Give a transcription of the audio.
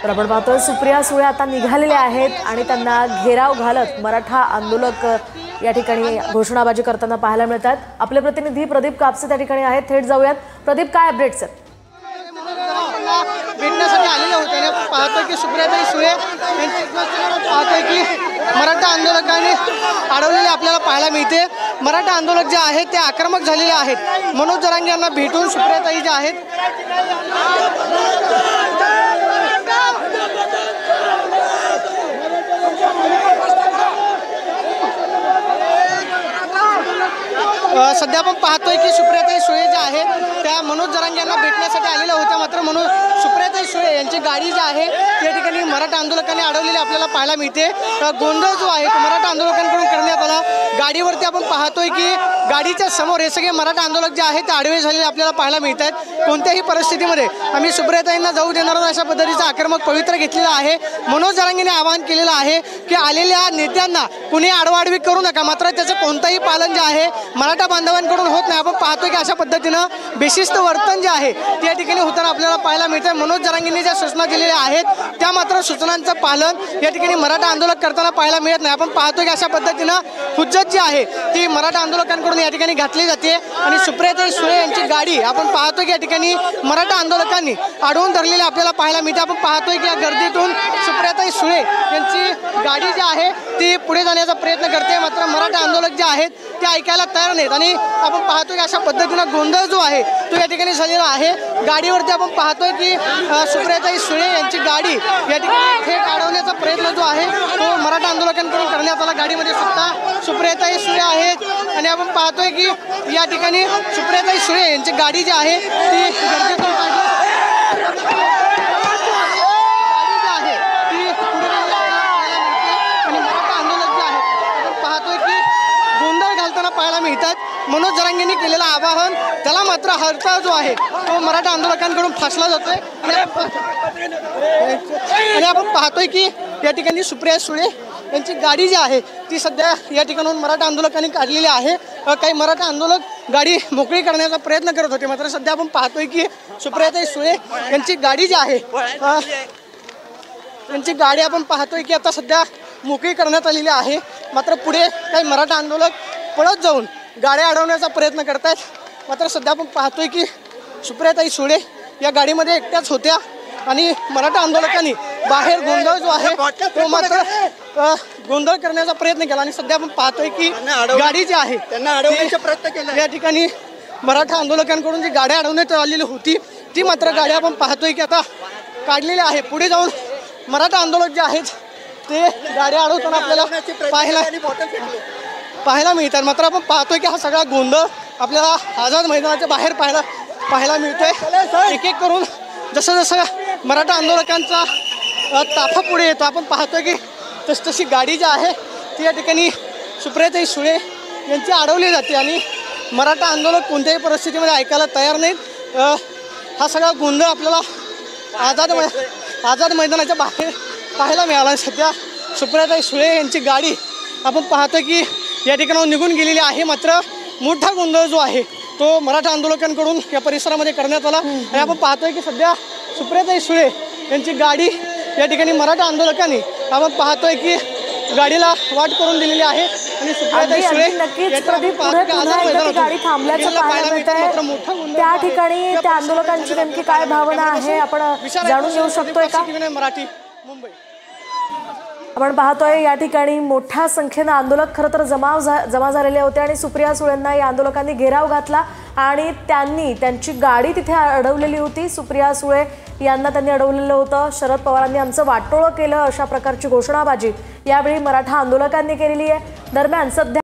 तर आपण पाहतोय सुप्रिया सुळे आता निघालेल्या आहेत आणि त्यांना घेराव घालत मराठा आंदोलक या ठिकाणी घोषणाबाजी करताना पाहायला मिळतात। आपले प्रतिनिधी प्रदीप कापसे त्या ठिकाणी आहेत, थेट जाऊयात। प्रदीप, काय अपडेट्स आहेत? भेटण्यासाठी आलेले होते आणि पाहतोय की सुप्रियाताई सुळे पाहतोय की मराठा आंदोलकांनी अडवलेले आपल्याला पाहायला मिळते। मराठा आंदोलक जे आहेत ते आक्रमक झालेले आहेत। मनोज जरांगे यांना भेटून सुप्रियाताई जे आहेत सध्या आपण पाहतोय की सुप्रियाताई सुळे जे आहेत त्या मनोज जरांगे यांना भेटण्यासाठी आलेल्या होत्या। मात्र सुप्रियाताई सुळे यांची गाडी जी आहे त्या ठिकाणी मराठा आंदोलकांनी अडवलेली आपल्याला पाहायला मिळते। गोंधळ जो आहे तो मराठा आंदोलकांकडून करण्यात आला। गाडीवरती आपण पाहतोय की गाडीच्या समोर हे सगळे मराठा आंदोलक जे आहेत ते आडवे झालेले आपल्याला पाहायला मिळतात। कोणत्याही परिस्थितीमध्ये आम्ही सुप्रियाताईंना जाऊ देणार नाही अशा पद्धतीचा आक्रमक पवित्रा घेतलेला आहे। मनोज जरांगेने आवाहन केलेलं आहे की आलेल्या नेत्यांना कुणी आडवाडवी करू नका, मात्र त्याचं कोणतंही पालन जे आहे मराठा बांधवांकडून होत नाही। आपण पाहतोय की अशा पद्धतीनं बेशिस्त वर्तन जे आहे त्या ठिकाणी होताना आपल्याला पाहायला मिळतं। मनोज जरांगेंनी ज्या सूचना दिलेल्या आहेत त्या मात्र सूचनांचं पालन या ठिकाणी मराठा आंदोलक करताना पाहायला मिळत नाही। आपण पाहतोय की अशा पद्धतीनं हुज्जत जी आहे ती मराठा आंदोलकांकडून या ठिकाणी घातली जाते आणि सुप्रियाताई सुळे यांची गाडी आपण पाहतोय की या ठिकाणी मराठा आंदोलकांनी अडवून धरलेली आपल्याला पाहायला मिळते। आपण पाहतोय की या गर्दीतून सुप्रियाताई सुळे यांची गाडी जी आहे ती पुढे जाण्याचा प्रयत्न करते, मात्र मराठा आंदोलक जे आहेत ते ऐकायला तयार नाहीत आणि आपण पाहतोय की अशा पद्धतीनं गोंधळ जो आहे तो या ठिकाणी झालेला आहे। गाडीवरती आपण पाहतोय की सुप्रियाताई सुळे यांची गाडी या ठिकाणी थेट अडवण्याचा प्रयत्न जो आहे तो मराठा आंदोलकांकडून करण्यात आला। गाडीमध्ये सुद्धा सुप्रियाताई सुळे आहेत आणि आपण पाहतोय की या ठिकाणी सुप्रियाताई सुळे यांची गाडी जी आहे ती गर्दीतून पाहायला मिळतात। मनोज जरांगेंनी केलेलं आवाहन त्याला मात्र हरताळ जो आहे तो मराठा आंदोलकांकडून फासला जातोय आणि आपण पाहतोय की या ठिकाणी सुप्रिया सुळे यांची गाडी जी आहे ती सध्या या ठिकाणून मराठा आंदोलकांनी काढलेली आहे। काही मराठा आंदोलक गाडी मोकळी करण्याचा प्रयत्न करत होते, मात्र सध्या आपण पाहतोय की सुप्रियाताई सुळे यांची गाडी जी आहे त्यांची गाडी आपण पाहतोय की आता सध्या मोकळी करण्यात आलेली आहे। मात्र पुढे काही मराठा आंदोलक पळत जाऊन गाड्या अडवण्याचा प्रयत्न करतात। मात्र सध्या आपण पाहतोय की सुप्रियाताई सुळे या गाडीमध्ये एकट्याच होत्या आणि मराठा आंदोलकांनी बाहेर गोंधळ जो आहे तो मात्र गोंधळ करण्याचा प्रयत्न केला आणि सध्या आपण पाहतोय की गाडी जी आहे त्यांना अडवण्याचा प्रयत्न केला। या ठिकाणी मराठा आंदोलकांकडून जी गाड्या अडवण्यात आलेली होती ती मात्र गाड्या आपण पाहतोय की आता काढलेल्या आहे। पुढे जाऊन मराठा आंदोलक जे आहेत ते गाड्या अडवताना आपल्याला पाहायला मिळतात। मात्र आपण पाहतोय की हा सगळा गोंधळ आपल्याला आझाद मैदानाच्या बाहेर पाहायला मिळतोय। एक एक करून जसं जसं मराठा आंदोलकांचा ताफा पुढे येतो आपण पाहतोय की तशी गाडी जी आहे ती या ठिकाणी सुप्रियाताई सुळे यांची अडवली जाते आणि मराठा आंदोलक कोणत्याही परिस्थितीमध्ये ऐकायला तयार नाहीत। हा सगळा गोंधळ आपल्याला आझाद मैदानाच्या बाहेर पाहायला मिळाला। सध्या सुप्रियाताई सुळे यांची गाडी आपण पाहतोय की या ठिकाणाहून निघून गेलेली आहे। मात्र मोठा गोंधळ जो आहे तो मराठा आंदोलकांकडून या परिसरामध्ये करण्यात आला आणि आपण पाहतोय की सध्या सुप्रियाताई सुळे यांची गाडी या ठिकाणी मराठा आंदोलकांनी आपण पाहतोय की गाडीला वाट करून दिलेली आहे आणि सुप्रियाताई सुळे नक्कीच प्रदीप पुढे गाडी थांबल्याचं पाहायला मिळतंय। त्या ठिकाणी त्या आंदोलकांची नेमकी काय भावना आहे आपण जाणून घेऊ शकतोय का? मराठी मुंबई आपण पाहतोय या ठिकाणी मोठ्या संख्येने आंदोलक खरं तर जमा झालेले होते आणि सुप्रिया सुळेंना या आंदोलकांनी घेराव घातला आणि त्यांची गाडी तिथे अडवलेली होती। सुप्रिया सुळे यांना त्यांनी अडवलेलं होतं। शरद पवारांनी आमचं वाटोळं केलं अशा प्रकारची घोषणाबाजी यावेळी मराठा आंदोलकांनी केलेली आहे। दरम्यान सध्या